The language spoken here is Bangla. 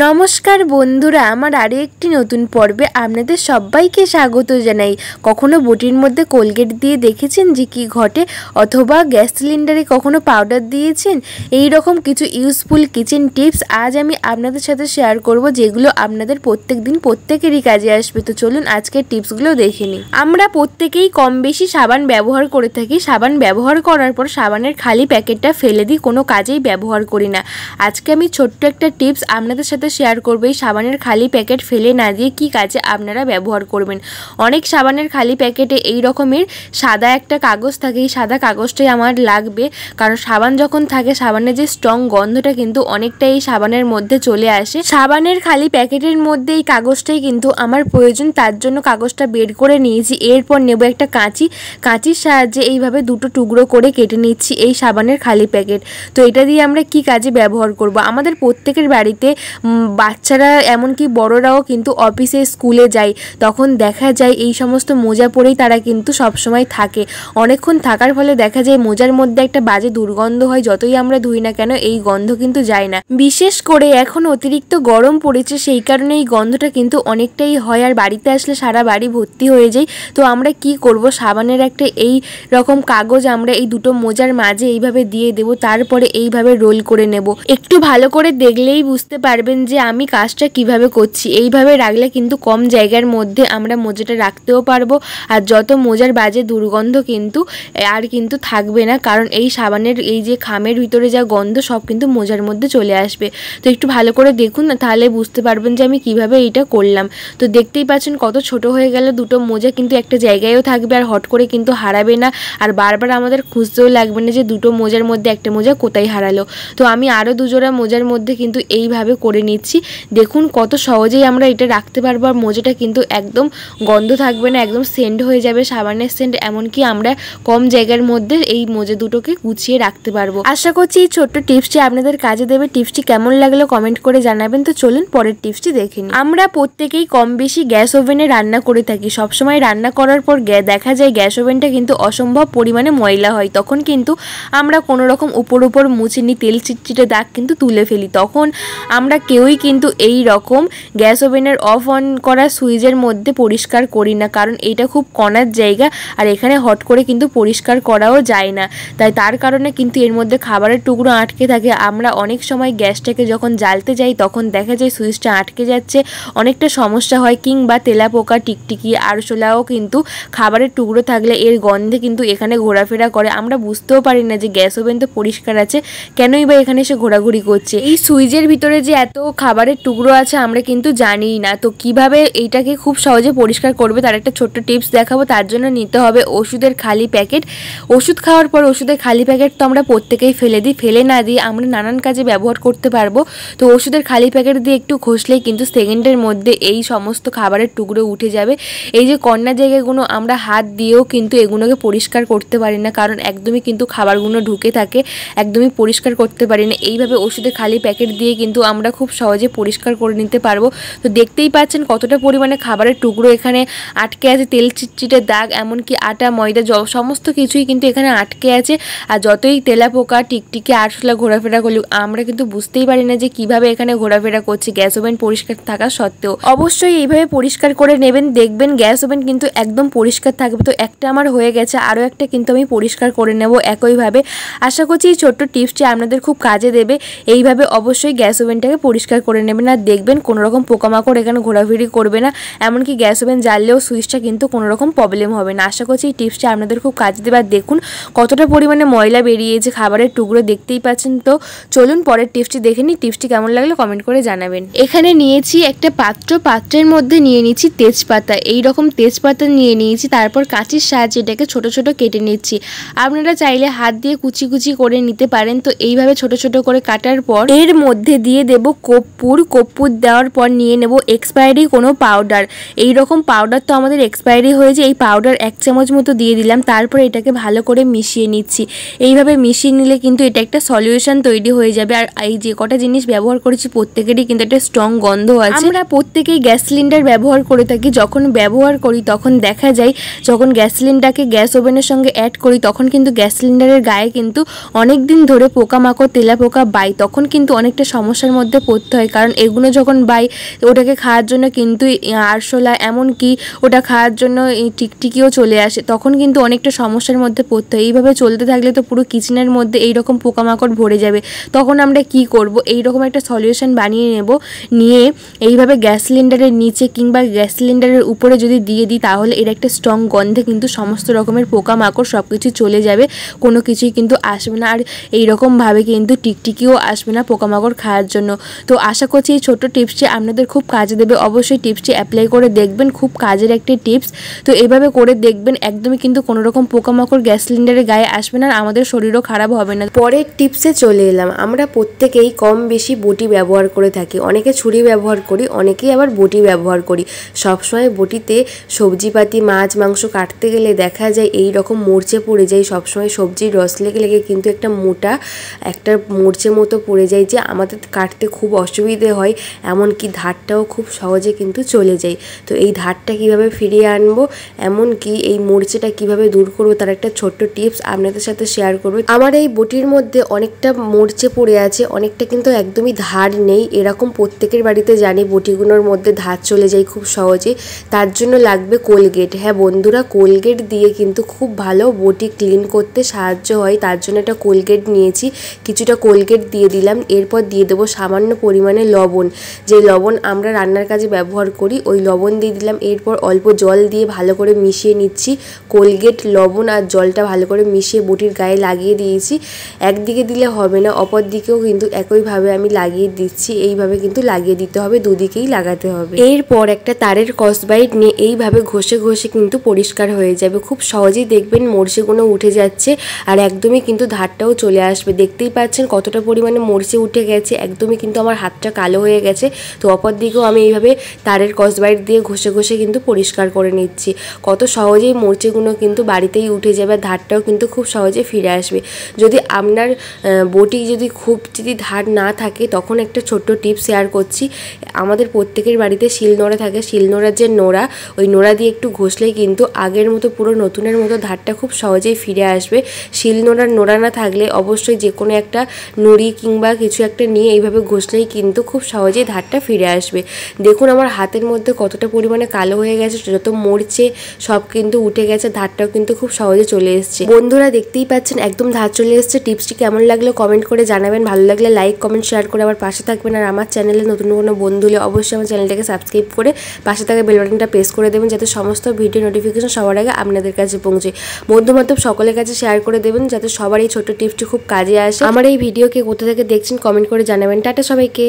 নমস্কার বন্ধুরা, আমার আরও একটি নতুন পর্বে আপনাদের সবাইকে স্বাগত জানাই। কখনো বটির মধ্যে কোলগেট দিয়ে দেখেছেন যে কি ঘটে, অথবা গ্যাস সিলিন্ডারে কখনো পাউডার দিয়েছেন? এই রকম কিছু ইউজফুল কিচেন টিপস আজ আমি আপনাদের সাথে শেয়ার করব, যেগুলো আপনাদের প্রত্যেকেরই কাজে আসবে। তো চলুন আজকের টিপসগুলো দেখে নিই। আমরা প্রত্যেকেই কম বেশি সাবান ব্যবহার করে থাকি। সাবান ব্যবহার করার পর সাবানের খালি প্যাকেটটা ফেলে দিই, কোনো কাজেই ব্যবহার করি না। আজকে আমি ছোট্ট একটা টিপস আপনাদের সাথে শেয়ার করব, এই সাবানের খালি প্যাকেট ফেলে না দিয়ে কি কাজে আপনারা ব্যবহার করবেন। অনেক সাবানের খালি প্যাকেটে এই রকমের সাদা একটা কাগজ থাকে, এই সাদা কাগজটাই আমার লাগবে, কারণ সাবান যখন থাকে সাবানের যে স্ট্রং গন্ধটা কিন্তু অনেকটা এই সাবানের মধ্যে চলে আসে। সাবানের খালি প্যাকেটের মধ্যে এই কাগজটাই কিন্তু আমার প্রয়োজন, তার জন্য কাগজটা বের করে নিয়েছি। এরপর নেব একটা কাঁচির সাহায্যে এইভাবে দুটো টুকরো করে কেটে নিচ্ছি এই সাবানের খালি প্যাকেট। তো এটা দিয়ে আমরা কি কাজে ব্যবহার করব? আমাদের প্রত্যেকের বাড়িতে বাচ্চারা এমনকি বড়রাও কিন্তু অফিসে স্কুলে যায়, তখন দেখা যায় এই সমস্ত মোজা পরেই তারা কিন্তু সবসময় থাকে। অনেকক্ষণ থাকার ফলে দেখা যায় মোজার মধ্যে একটা বাজে দুর্গন্ধ হয়, যতই আমরা ধুই না কেন এই গন্ধ কিন্তু যায় না। বিশেষ করে এখন অতিরিক্ত গরম পড়েছে, সেই কারণে এই গন্ধটা কিন্তু অনেকটাই হয়, আর বাড়িতে আসলে সারা বাড়ি ভর্তি হয়ে যায়। তো আমরা কি করব, সাবানের একটা এই রকম কাগজ আমরা এই দুটো মোজার মাঝে এইভাবে দিয়ে দেব, তারপরে এইভাবে রোল করে নেব। একটু ভালো করে দেখলেই বুঝতে পারবেন যে আমি কাজটা কিভাবে করছি। এইভাবে রাখলে কিন্তু কম জায়গার মধ্যে আমরা মোজাটা রাখতেও পারবো, আর যত মোজার বাজে দুর্গন্ধ কিন্তু আর কিন্তু থাকবে না, কারণ এই সাবানের এই যে খামের ভিতরে যা গন্ধ সব কিন্তু মোজার মধ্যে চলে আসবে। তো একটু ভালো করে দেখুন না, তাহলে বুঝতে পারবেন যে আমি কিভাবে এইটা করলাম। তো দেখতেই পাচ্ছেন কত ছোট হয়ে গেল দুটো মোজা, কিন্তু একটা জায়গায়ও থাকবে আর হট করে কিন্তু হারাবে না, আর বারবার আমাদের খুঁজতেও লাগবে না যে দুটো মোজার মধ্যে একটা মোজা কোথায় হারালো। তো আমি আরও দুজোড়া মোজার মধ্যে কিন্তু এইভাবে করে নিচ্ছি। দেখুন কত সহজেই আমরা এটা রাখতে পারবো, আর মোজাটা কিন্তু একদম গন্ধ থাকবে না, একদম সেন্ট হয়ে যাবে সাবানের সেন্ট। এমনকি আমরা কম জায়গার মধ্যে এই মোজা দুটোকে গুছিয়ে রাখতে পারবো। আশা করছি এই ছোট্ট টিপসটি আপনাদের কাজে দেবে। টিপসটি কেমন লাগলো কমেন্ট করে জানাবেন। তো চলুন পরের টিপসটি দেখে নিই। আমরা প্রত্যেকেই কম বেশি গ্যাস ওভেনে রান্না করে থাকি। সবসময় রান্না করার পর দেখা যায় গ্যাস ওভেনটা কিন্তু অসম্ভব পরিমাণে ময়লা হয়, তখন কিন্তু আমরা কোনো রকম উপর মুছে নিই, তেল চিটচিটে দাগ কিন্তু তুলে ফেলি। তখন আমরা কেউই কিন্তু এই রকম গ্যাস ওভেনের অফ অন করা সুইচের মধ্যে পরিষ্কার করি না, কারণ এটা খুব কণার জায়গা, আর এখানে হট করে কিন্তু পরিষ্কার করাও যায় না। তার কারণে কিন্তু এর মধ্যে খাবারের টুকরো আটকে থাকে। আমরা অনেক সময় গ্যাসটাকে যখন জ্বালতে যাই তখন দেখা যায় সুইচটা আটকে যাচ্ছে, অনেকটা সমস্যা হয়। কিংবা তেলাপোকা, টিকটিকি, আরশোলাও কিন্তু খাবারের টুকরো থাকলে এর গন্ধে কিন্তু এখানে ঘোরাফেরা করে। আমরা বুঝতেও পারি না যে গ্যাস ওভেন তো পরিষ্কার আছে, কেনই বা এখানে এসে ঘোরাঘুরি করছে। এই সুইচের ভিতরে যে এত খাবারের টুকরো আছে আমরা কিন্তু জানিই না। তো কিভাবে এইটাকে খুব সহজে পরিষ্কার করবে তার একটা ছোট্ট টিপস দেখাবো। তার জন্য নিতে হবে ওষুধের খালি প্যাকেট। ওষুধ খাওয়ার পর ওষুধের খালি প্যাকেট তো আমরা প্রত্যেকেই ফেলে দিই, ফেলে না দিয়ে আমরা নানান কাজে ব্যবহার করতে পারবো। তো ওষুধের খালি প্যাকেট দিয়ে একটু ঘষলেই কিন্তু সেকেন্ডের মধ্যে এই সমস্ত খাবারের টুকরো উঠে যাবে। এই যে কর্নার জায়গাগুলো আমরা হাত দিয়েও কিন্তু এগুলোকে পরিষ্কার করতে পারি না, কারণ একদমই কিন্তু খাবারগুলো ঢুকে থাকে, একদমই পরিষ্কার করতে পারি না। এইভাবে ওষুধের খালি প্যাকেট দিয়ে কিন্তু আমরা খুব সহজে পরিষ্কার করে নিতে পারবো। তো দেখতেই পাচ্ছেন কতটা পরিমাণে খাবারের টুকরো এখানে আটকে আছে, তেল চিটচিটে দাগ, এমনকি আটা ময়দা সমস্ত কিছুই কিন্তু এখানে আটকে আছে। আর যতই তেলাপোকা, টিকটিকি, আরশোলা ঘোরাফেরা করলে আমরা কিন্তু বুঝতেই পারি না যে কিভাবে এখানে ঘোরাফেরা করছে গ্যাস ওভেন পরিষ্কার থাকা সত্ত্বেও। অবশ্যই এইভাবে পরিষ্কার করে নেবেন, দেখবেন গ্যাস ওভেন কিন্তু একদম পরিষ্কার থাকবে। তো একটা আমার হয়ে গেছে, আরও একটা কিন্তু আমি পরিষ্কার করে নেব একইভাবে। আশা করছি এই ছোট্ট টিপসটি আপনাদের খুব কাজে দেবে। এইভাবে অবশ্যই গ্যাস ওভেনটাকে পরিষ্কার করে নেবেন, আর দেখবেন কোনো রকম পোকামাকড় এখানে ঘোরাফেরি করবে না, এমনকি গ্যাস ওভেন জ্বাললেও সুইচটা কিন্তু কোনো রকম প্রবলেম হবে না। আশা করছি এই টিপসটি আপনাদের খুব কাজে দেবে। আর দেখুন কতটা পরিমাণে ময়লা বেরিয়েছে খাবারের টুকরো, দেখতেই পাচ্ছেন। তো চলুন পরের টিপসটি দেখে নিই। টিপসটি কেমন লাগলো কমেন্ট করে জানাবেন। এখানে নিয়েছি একটা পাত্রের মধ্যে নিয়ে নিচ্ছি তেজপাতা। এই রকম তেজপাতা নিয়ে নিয়েছি, তারপর কাঁচির সাহায্যে এটাকে ছোট ছোট কেটে নিচ্ছি। আপনারা চাইলে হাত দিয়ে কুচি কুচি করে নিতে পারেন। তো এইভাবে ছোট ছোট করে কাটার পর এর মধ্যে দিয়ে দেব কর্পূর দেওয়ার পর নিয়ে নেব এক্সপায়ারি কোনো পাউডার। এই রকম পাউডার তো আমাদের এক্সপায়ারি হয়েছে, এই পাউডার 1 চামচ মতো দিয়ে দিলাম। তারপর এটাকে ভালো করে মিশিয়ে নিচ্ছি। এইভাবে মিশিয়ে নিলে কিন্তু এটা একটা সলিউশন তৈরি হয়ে যাবে। আর এই যে কটা জিনিস ব্যবহার করেছি প্রত্যেকেরই কিন্তু একটা স্ট্রং গন্ধ আছে। আমরা প্রত্যেকেই গ্যাস সিলিন্ডার ব্যবহার করে থাকি। যখন ব্যবহার করি তখন দেখা যায় যখন গ্যাস সিলিন্ডারকে গ্যাস ওভেনের সঙ্গে অ্যাড করি তখন কিন্তু গ্যাস সিলিন্ডারের গায়ে কিন্তু অনেক দিন ধরে পোকামাকড়, তেলাপোকা বাই, তখন কিন্তু অনেকটা সমস্যার মধ্যে পড়তে করতে হয়, কারণ এগুলো যখন বাই ওটাকে খাওয়ার জন্য কিন্তু আরশোলা এমনকি ওটা খাওয়ার জন্য টিকটিকিও চলে আসে, তখন কিন্তু অনেকটা সমস্যার মধ্যে পড়তে হয়। এইভাবে চলতে থাকলে তো পুরো কিচেনের মধ্যে এইরকম পোকামাকড় ভরে যাবে। তখন আমরা কি করব, এইরকম একটা সলিউশন বানিয়ে নেব। নিয়ে এইভাবে গ্যাস সিলিন্ডারের নিচে কিংবা গ্যাস সিলিন্ডারের উপরে যদি দিয়ে দিই, তাহলে এর একটা স্ট্রং গন্ধে কিন্তু সমস্ত রকমের পোকামাকড় সব কিছু চলে যাবে, কোনো কিছুই কিন্তু আসবে না। আর এইরকমভাবে কিন্তু টিকটিকিও আসবে না পোকামাকড় খাওয়ার জন্য। তো আশা করছি এই ছোট্ট টিপসটি আপনাদের খুব কাজে দেবে। অবশ্যই টিপসটি অ্যাপ্লাই করে দেখবেন, খুব কাজের একটি টিপস। তো এইভাবে করে দেখবেন, একদমই কিন্তু কোনো রকম পোকামাকড় গ্যাস সিলিন্ডারের গায়ে আসবে না, আর আমাদের শরীরও খারাপ হবে না। পরের টিপসে চলে এলাম। আমরা প্রত্যেকেই কম বেশি বটি ব্যবহার করে থাকি, অনেকে ছুরি ব্যবহার করি, অনেকেই আবার বটি ব্যবহার করি। সবসময় বটিতে সবজিপাতি মাছ মাংস কাটতে গেলে দেখা যায় এই রকম মরচে পড়ে যায়, সবসময় সবজির রস লেগে লেগে কিন্তু একটা মোটা একটা মরচে মতো পড়ে যায়, যে আমাদের কাটতে খুব অসুবিধে হয়, এমনকি ধারটাও খুব সহজে কিন্তু চলে যায়। তো এই ধারটা কিভাবে ফিরিয়ে আনবো, এমনকি এই মরচেটা কিভাবে দূর করবো, তার একটা ছোট্ট টিপস আপনাদের সাথে শেয়ার করবো। আমার এই বটির মধ্যে অনেকটা মরচে পড়ে আছে, অনেকটা কিন্তু একদমই ধার নেই। এরকম প্রত্যেকের বাড়িতে জানি বটিগুলোর মধ্যে ধার চলে যায় খুব সহজে, তার জন্য লাগবে কোলগেট। হ্যাঁ বন্ধুরা, কোলগেট দিয়ে কিন্তু খুব ভালো বটি ক্লিন করতে সাহায্য হয়, তার জন্য একটা কোলগেট নিয়েছি। কিছুটা কোলগেট দিয়ে দিলাম, এরপর দিয়ে দেবো সামান্য পরিমাণে লবণ, যে লবণ আমরা রান্নার কাজে ব্যবহার করি, ওই লবণ দিয়ে দিলাম। এরপর অল্প জল দিয়ে ভালো করে মিশিয়ে নিচ্ছি। কোলগেট, লবণ আর জলটা ভালো করে মিশিয়ে বটির গায়ে লাগিয়ে দিয়েছি। একদিকে দিলে হবে না, অপর দিকেও কিন্তু একইভাবে আমি লাগিয়ে দিচ্ছি। এইভাবে কিন্তু লাগিয়ে দিতে হবে, দুদিকেই লাগাতে হবে। এরপর একটা তারের কসবাইট নিয়ে এইভাবে ঘষে ঘষে কিন্তু পরিষ্কার হয়ে যাবে। খুব সহজেই দেখবেন মরচেগুলো উঠে যাচ্ছে, আর একদমই কিন্তু ধারটাও চলে আসবে। দেখতেই পাচ্ছেন কতটা পরিমাণে মরচে উঠে গেছে, একদমই কিন্তু আমার হাতটা কালো হয়ে গেছে। তো অপর দিকেও আমি এইভাবে তারের কসবাইট দিয়ে ঘষে ঘষে কিন্তু পরিষ্কার করে নিচ্ছি। কত সহজেই মরচেগুলো কিন্তু বাড়িতেই উঠে যাবে, ধারটাও কিন্তু খুব সহজে ফিরে আসবে। যদি আপনার বটি যদি ধার না থাকে, তখন একটা ছোট্ট টিপস শেয়ার করছি। আমাদের প্রত্যেকের বাড়িতে শিলনোড়া থাকে, শিলনোড়ার যে নোড়া, ওই নোড়া দিয়ে একটু ঘষলেই কিন্তু আগের মতো পুরো নতুনের মতো ধারটা খুব সহজেই ফিরে আসবে। শিলনোড়ার নোড়া না থাকলে অবশ্যই যে কোনো একটা নুড়ি কিংবা কিছু একটা নিয়ে এইভাবে ঘষলেই কিন্তু খুব সহজেই ধারটা ফিরে আসবে। দেখুন আমার হাতের মধ্যে কতটা পরিমাণে কালো হয়ে গেছে, যত মরচে সব কিন্তু উঠে গেছে, ধারটাও কিন্তু খুব সহজে চলে এসছে। বন্ধুরা দেখতেই পাচ্ছেন একদম ধার চলে এসছে। টিপসটি কেমন লাগলো কমেন্ট করে জানাবেন, ভালো লাগলে লাইক কমেন্ট শেয়ার করে আমার পাশে থাকবেন। আর আমার চ্যানেলে নতুন কোনো বন্ধু হলে অবশ্যই আমার চ্যানেলটাকে সাবস্ক্রাইব করে পাশে থাকা বেল বাটনটা প্রেস করে দেবেন, যাতে সমস্ত ভিডিও নোটিফিকেশন সবার আগে আপনাদের কাছে পৌঁছে। বন্ধু বান্ধব সকলের কাছে শেয়ার করে দেবেন, যাতে সবার এই ছোট্ট টিপসটি খুব কাজে আসে। আমার এই ভিডিওকে কোথা থেকে দেখছেন কমেন্ট করে জানাবেন। টাটা সবাইকে।